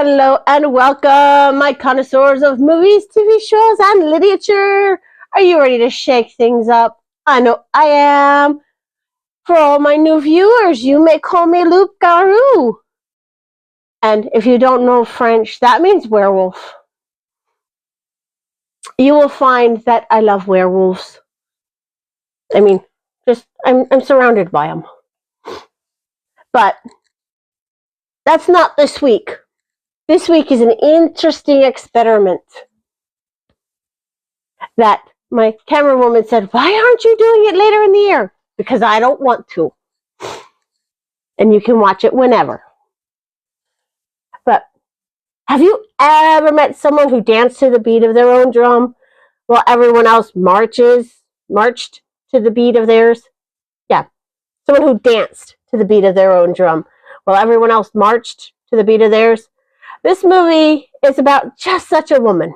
Hello and welcome, my connoisseurs of movies, TV shows, and literature. Are you ready to shake things up? I know I am. For all my new viewers, you may call me Loup Garou. And if you don't know French, that means werewolf. You will find that I love werewolves. I'm surrounded by them. But that's not this week. This week is an interesting experiment that my camerawoman said, "Why aren't you doing it later in the year?" Because I don't want to. And you can watch it whenever. But have you ever met someone who danced to the beat of their own drum while everyone else marched to the beat of theirs? Yeah, someone who danced to the beat of their own drum while everyone else marched to the beat of theirs. This movie is about just such a woman.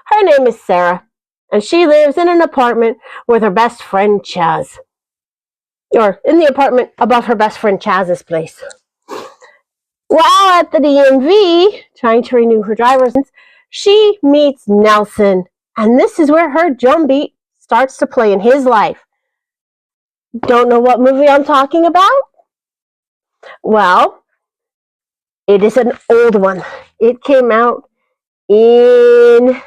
Her name is Sarah, and she lives in an apartment with her best friend Chaz. Or in the apartment above her best friend Chaz's place. While at the DMV, trying to renew her driver's license, she meets Nelson, and this is where her drum beat starts to play in his life. Don't know what movie I'm talking about? Well, it is an old one. It came out in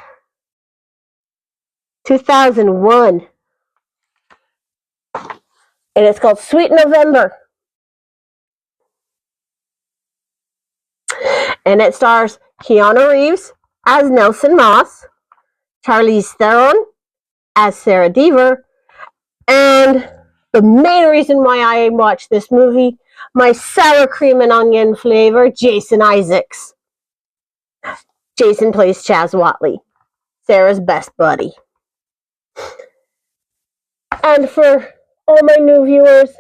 2001. And it's called Sweet November. And it stars Keanu Reeves as Nelson Moss, Charlize Theron as Sarah Deaver, and the main reason why I watched this movie, my sour cream and onion flavor, Jason Isaacs. Jason plays Chaz Whatley, Sarah's best buddy. And for all my new viewers,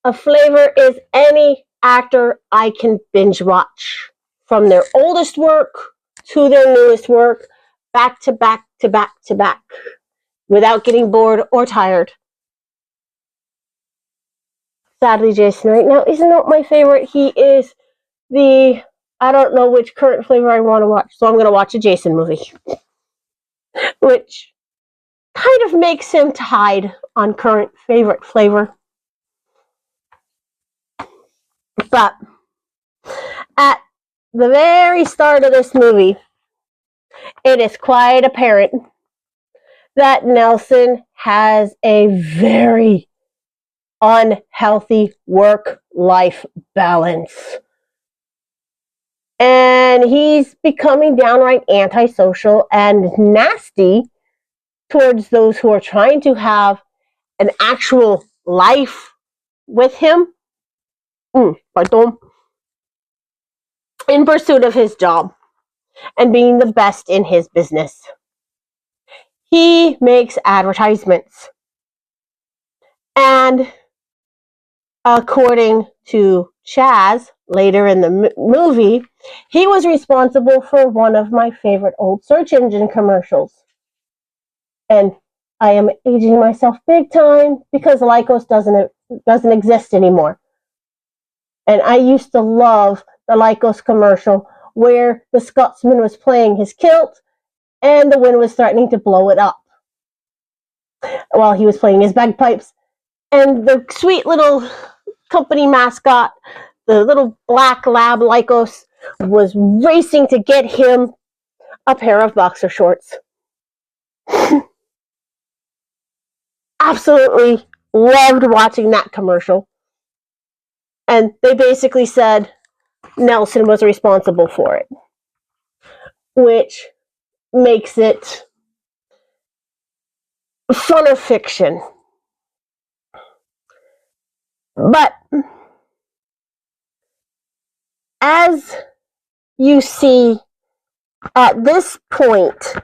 a flavor is any actor I can binge watch. From their oldest work to their newest work, back to back to back to back, without getting bored or tired. Sadly, Jason right now is not my favorite. He is I don't know which current flavor I want to watch, so I'm going to watch a Jason movie. Which kind of makes him tied on current favorite flavor. But at the very start of this movie, it is quite apparent that Nelson has a very unhealthy work-life balance. And he's becoming downright antisocial and nasty towards those who are trying to have an actual life with him. In pursuit of his job and being the best in his business. He makes advertisements. And according to Chaz, later in the movie, he was responsible for one of my favorite old search engine commercials. And I am aging myself big time because Lycos doesn't exist anymore. And I used to love the Lycos commercial where the Scotsman was playing his kilt and the wind was threatening to blow it up while he was playing his bagpipes. And the sweet little company mascot, the little black lab Lycos, was racing to get him a pair of boxer shorts. Absolutely loved watching that commercial. And they basically said Nelson was responsible for it, which makes it fun or fiction. But as you see at this point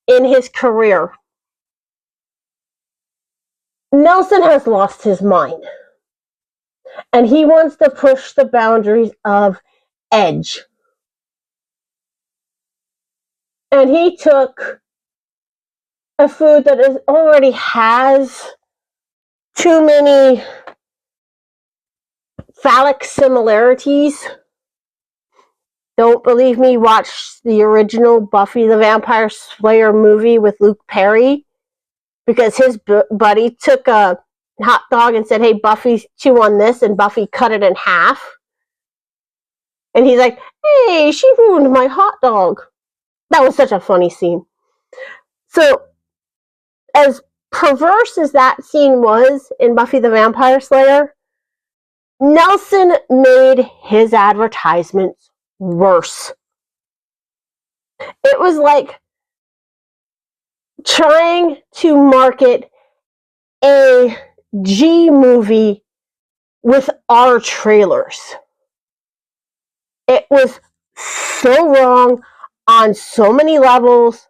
in his career, Nelson has lost his mind. And he wants to push the boundaries of edge. And he took a food that already has too many phallic similarities don't believe me, watch the original Buffy the Vampire Slayer movie with Luke Perry, because his buddy took a hot dog and said, "Hey, Buffy, chew on this," and Buffy cut it in half. And he's like, "Hey, she ruined my hot dog." That was such a funny scene. So, as perverse as that scene was in Buffy the Vampire Slayer, Nelson made his advertisements worse. It was like trying to market a G movie with R trailers. It was so wrong on so many levels,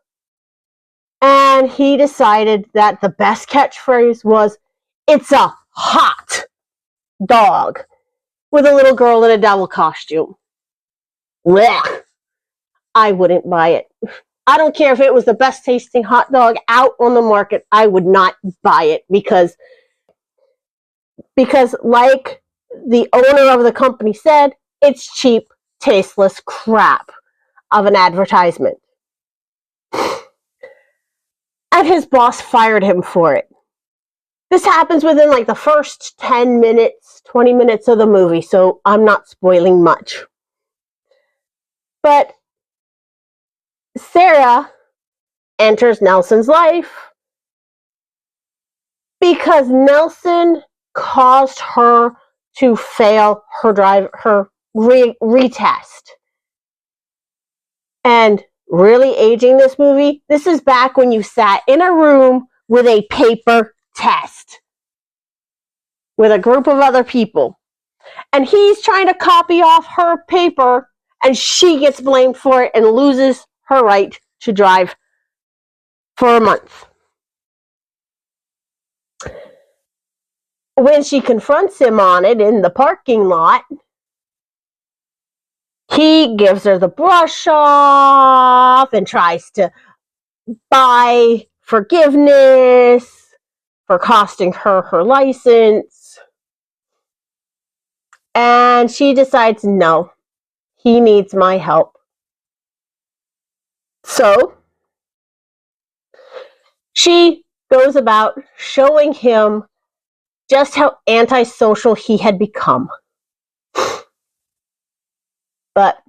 and he decided that the best catchphrase was, "It's a hot dog," with a little girl in a devil costume. Blech. I wouldn't buy it. I don't care if it was the best tasting hot dog out on the market. I would not buy it because like the owner of the company said, it's cheap, tasteless crap of an advertisement. And his boss fired him for it. This happens within like the first 10 minutes, 20 minutes of the movie, so I'm not spoiling much. But Sarah enters Nelson's life because Nelson caused her to fail her retest. And really aging this movie, this is back when you sat in a room with a paper test with a group of other people. And he's trying to copy off her paper, and she gets blamed for it and loses her right to drive for a month. When she confronts him on it in the parking lot, he gives her the brush off and tries to buy forgiveness for costing her her license. And she decides, no, he needs my help. So she goes about showing him just how antisocial he had become. But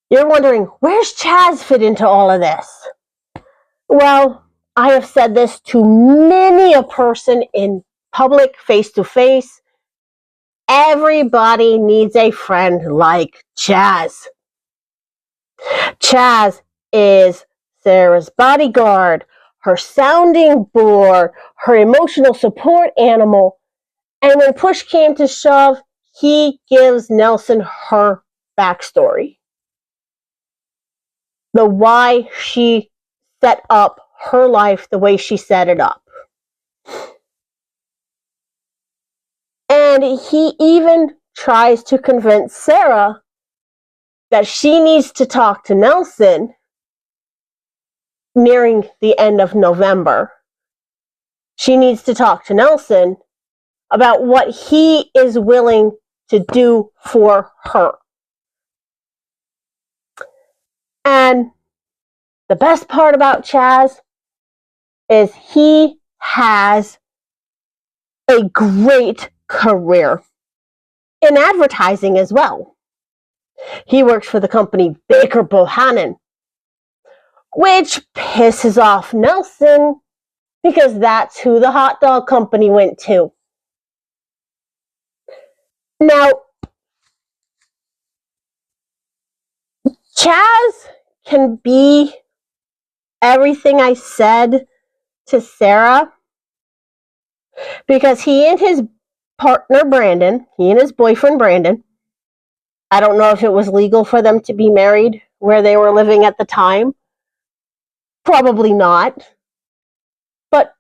you're wondering, where's Chaz fit into all of this? Well, I have said this to many a person in public, face-to-face. Everybody needs a friend like Chaz. Chaz is Sarah's bodyguard, her sounding board, her emotional support animal, and when push came to shove, he gives Nelson her backstory. The why she set up her life the way she set it up. And he even tries to convince Sarah that she needs to talk to Nelson nearing the end of November. She needs to talk to Nelson about what he is willing to do for her. And the best part about Chaz is he has a great career in advertising as well. He works for the company Baker Bohannon, which pisses off Nelson because that's who the hot dog company went to. Now, Chaz can be everything I said to Sarah because he and his partner Brandon, he and his boyfriend Brandon, I don't know if it was legal for them to be married where they were living at the time. Probably not. But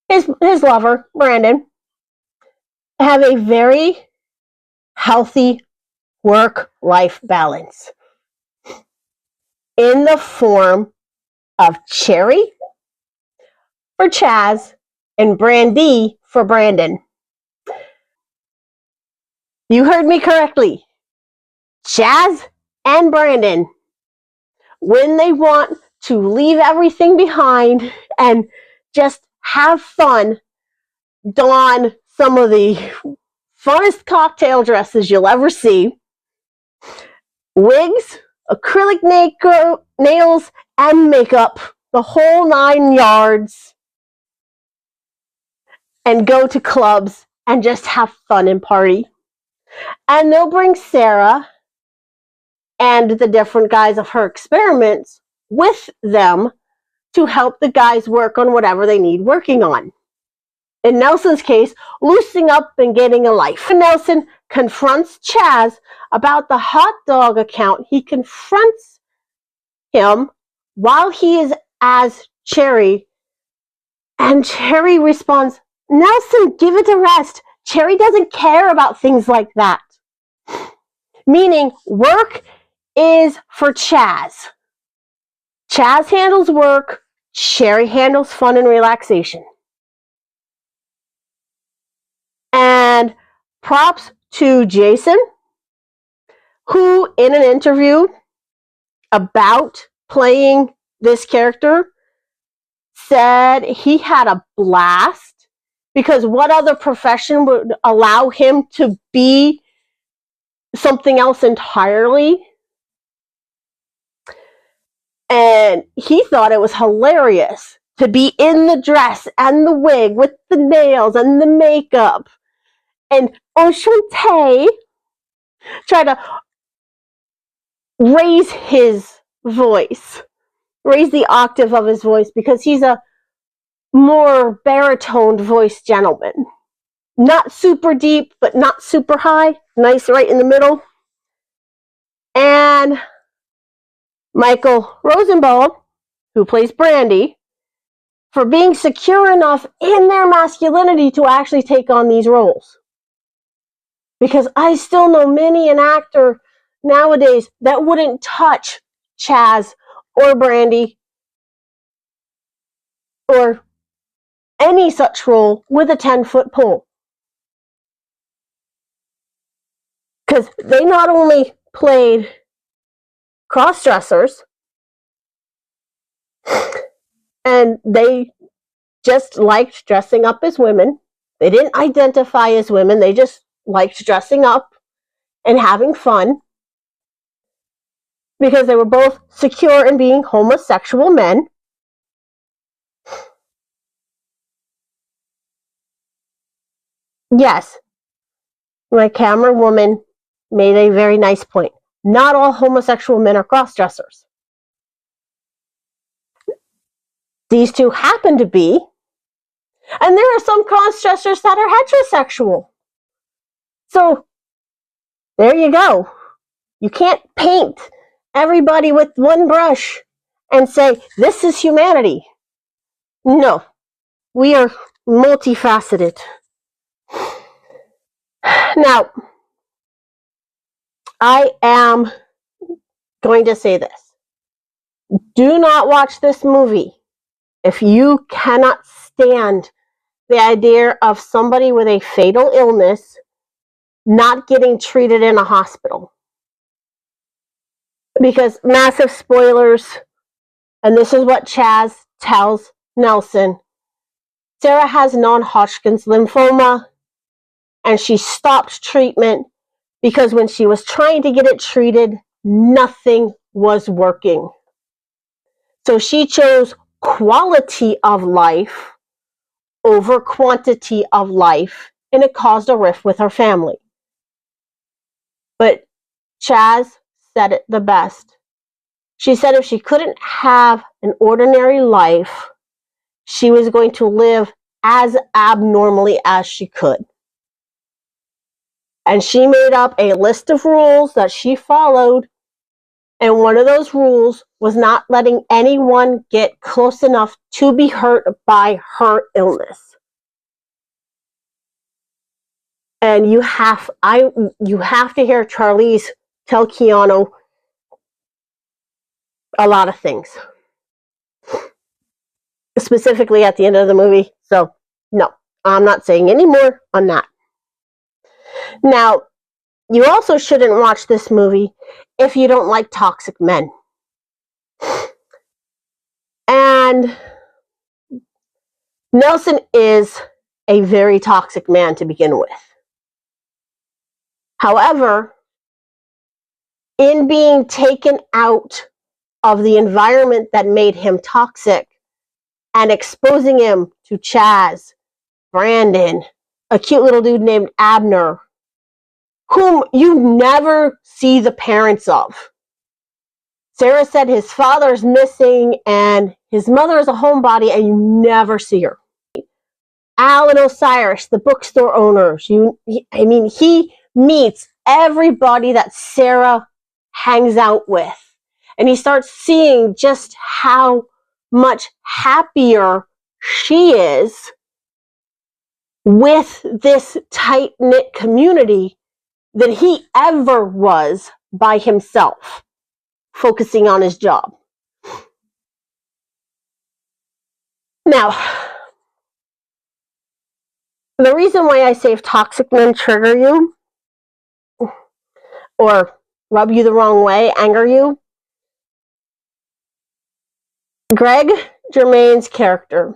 his lover, Brandon, have a very healthy work-life balance in the form of Cherry for Chaz and Brandy for Brandon. You heard me correctly. Chaz and Brandon, when they want to leave everything behind and just have fun, don some of the funnest cocktail dresses you'll ever see, wigs, acrylic nails, and makeup, the whole 9 yards, and go to clubs and just have fun and party. And they'll bring Sarah and the different guys of her experiments with them to help the guys work on whatever they need working on. In Nelson's case, loosening up and getting a life. When Nelson confronts Chaz about the hot dog account, he confronts him while he is as Cherry, and Cherry responds, "Nelson, give it a rest. Cherry doesn't care about things like that." Meaning, work is for Chaz. Chaz handles work, Cherry handles fun and relaxation. And props to Jason, who in an interview about playing this character said he had a blast, because what other profession would allow him to be something else entirely? And he thought it was hilarious to be in the dress and the wig with the nails and the makeup. And Enchante tried to raise his voice, raise the octave of his voice, because he's a more baritone voice gentleman. Not super deep, but not super high. Nice right in the middle. And Michael Rosenbaum, who plays Brandy, for being secure enough in their masculinity to actually take on these roles. Because I still know many an actor nowadays that wouldn't touch Chaz or Brandy or any such role with a 10-foot pole. Because they not only played cross-dressers, and they just liked dressing up as women. They didn't identify as women. They just liked dressing up and having fun, because they were both secure in being homosexual men. Yes, my camera woman made a very nice point. Not all homosexual men are cross-dressers. These two happen to be, and there are some cross-dressers that are heterosexual. So, there you go. You can't paint everybody with one brush and say, this is humanity. No, we are multifaceted. Now, I am going to say this. Do not watch this movie if you cannot stand the idea of somebody with a fatal illness not getting treated in a hospital. Because massive spoilers, and this is what Chaz tells Nelson. Sarah has non-Hodgkin's lymphoma, and she stopped treatment because when she was trying to get it treated, nothing was working. So she chose quality of life over quantity of life, and it caused a rift with her family. But Chaz said it the best. She said if she couldn't have an ordinary life, she was going to live as abnormally as she could. And she made up a list of rules that she followed, and one of those rules was not letting anyone get close enough to be hurt by her illness. And you have to hear Charlize tell Keanu a lot of things, specifically at the end of the movie. So, no, I'm not saying any more on that. Now, you also shouldn't watch this movie if you don't like toxic men. And Nelson is a very toxic man to begin with. However, in being taken out of the environment that made him toxic and exposing him to Chaz, Brandon, a cute little dude named Abner, whom you never see the parents of. Sarah said his father's missing and his mother is a homebody and you never see her. Al and Osiris, the bookstore owners, he meets everybody that Sarah hangs out with. And he starts seeing just how much happier she is with this tight-knit community than he ever was by himself, focusing on his job. Now, the reason why I say if toxic men trigger you or rub you the wrong way, anger you, Greg Germain's character,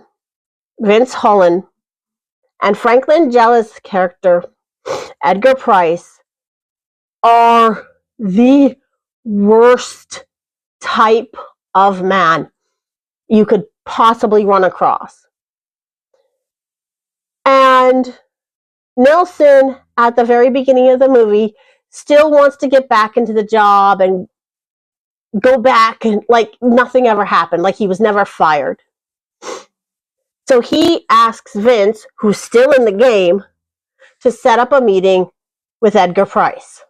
Vince Holland, and Frank Langella's character, Edgar Price, are the worst type of man you could possibly run across. And Nelson, at the very beginning of the movie, still wants to get back into the job and go back and like nothing ever happened, like he was never fired. So he asks Vince, who's still in the game, to set up a meeting with Edgar Price.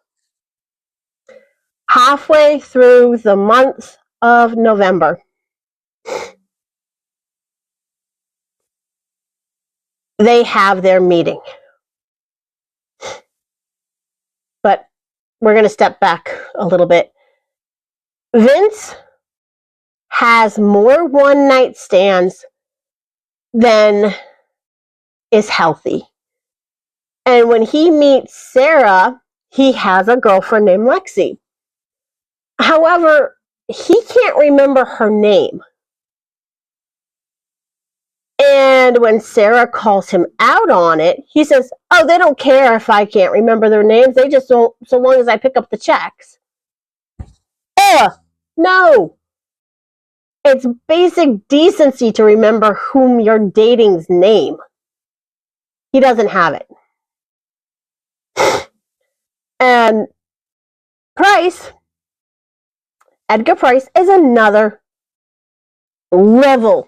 Halfway through the month of November, they have their meeting. But we're going to step back a little bit. Vince has more one-night stands than is healthy. And when he meets Sarah, he has a girlfriend named Lexi. However, he can't remember her name. And when Sarah calls him out on it, he says, oh, they don't care if I can't remember their names. They just don't, so long as I pick up the checks. No. It's basic decency to remember whom you're dating's name. He doesn't have it. And Price, Edgar Price, is another level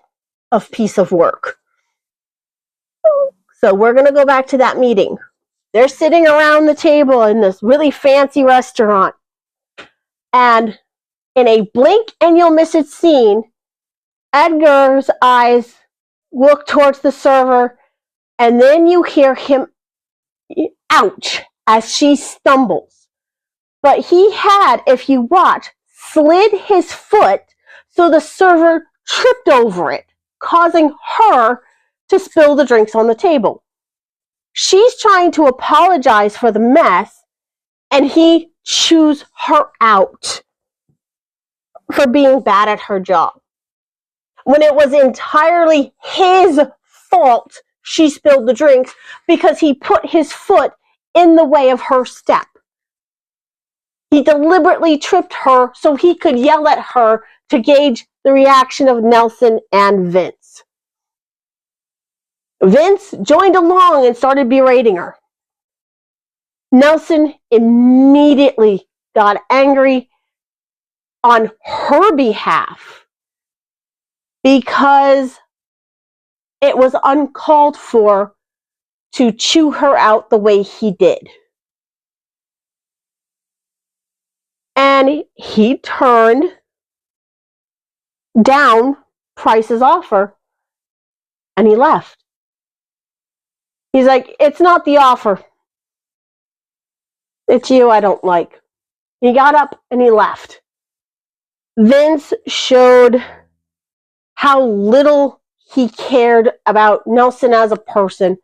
of piece of work. So we're going to go back to that meeting. They're sitting around the table in this really fancy restaurant. And in a blink and you'll miss it scene, Edgar's eyes look towards the server, and then you hear him, ouch, as she stumbles. But he had, if you watch, slid his foot so the server tripped over it, causing her to spill the drinks on the table. She's trying to apologize for the mess, and he chews her out for being bad at her job. When it was entirely his fault she spilled the drinks because he put his foot in the way of her step. He deliberately tripped her so he could yell at her to gauge the reaction of Nelson and Vince. Vince joined along and started berating her. Nelson immediately got angry on her behalf because it was uncalled for to chew her out the way he did. And he turned down Price's offer and he left. He's like, it's not the offer. It's you I don't like. He got up and he left. Vince showed how little he cared about Nelson as a person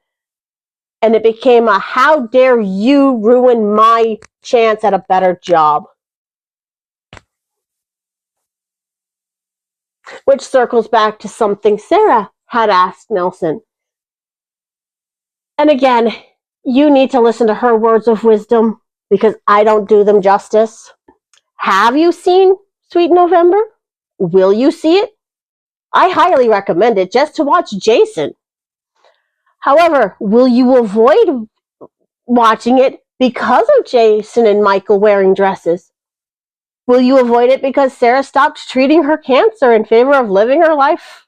And it became a how dare you ruin my chance at a better job. Which circles back to something Sarah had asked Nelson. And again, you need to listen to her words of wisdom because I don't do them justice. Have you seen Sweet November? Will you see it? I highly recommend it just to watch Jason. However, will you avoid watching it because of Jason and Michael wearing dresses? Will you avoid it because Sarah stopped treating her cancer in favor of living her life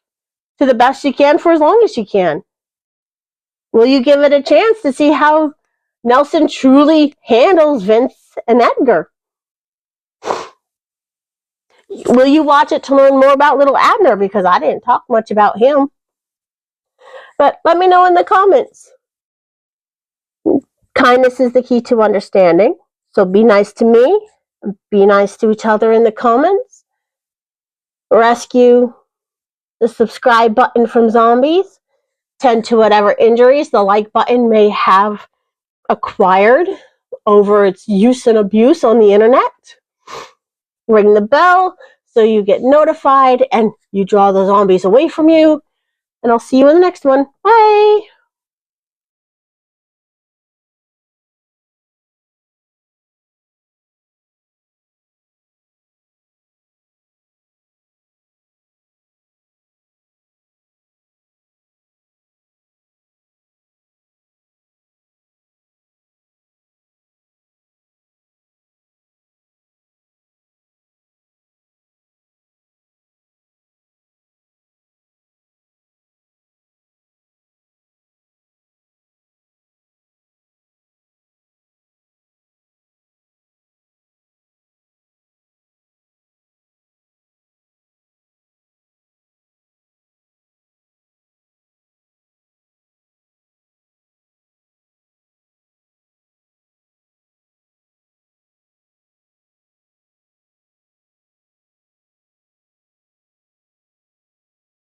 to the best she can for as long as she can? Will you give it a chance to see how Nelson truly handles Vince and Edgar? Will you watch it to learn more about little Abner? Because I didn't talk much about him. But let me know in the comments. Kindness is the key to understanding. So be nice to me. Be nice to each other in the comments. Rescue the subscribe button from zombies. Tend to whatever injuries the like button may have acquired over its use and abuse on the internet. Ring the bell so you get notified and you draw the zombies away from you. And I'll see you in the next one. Bye!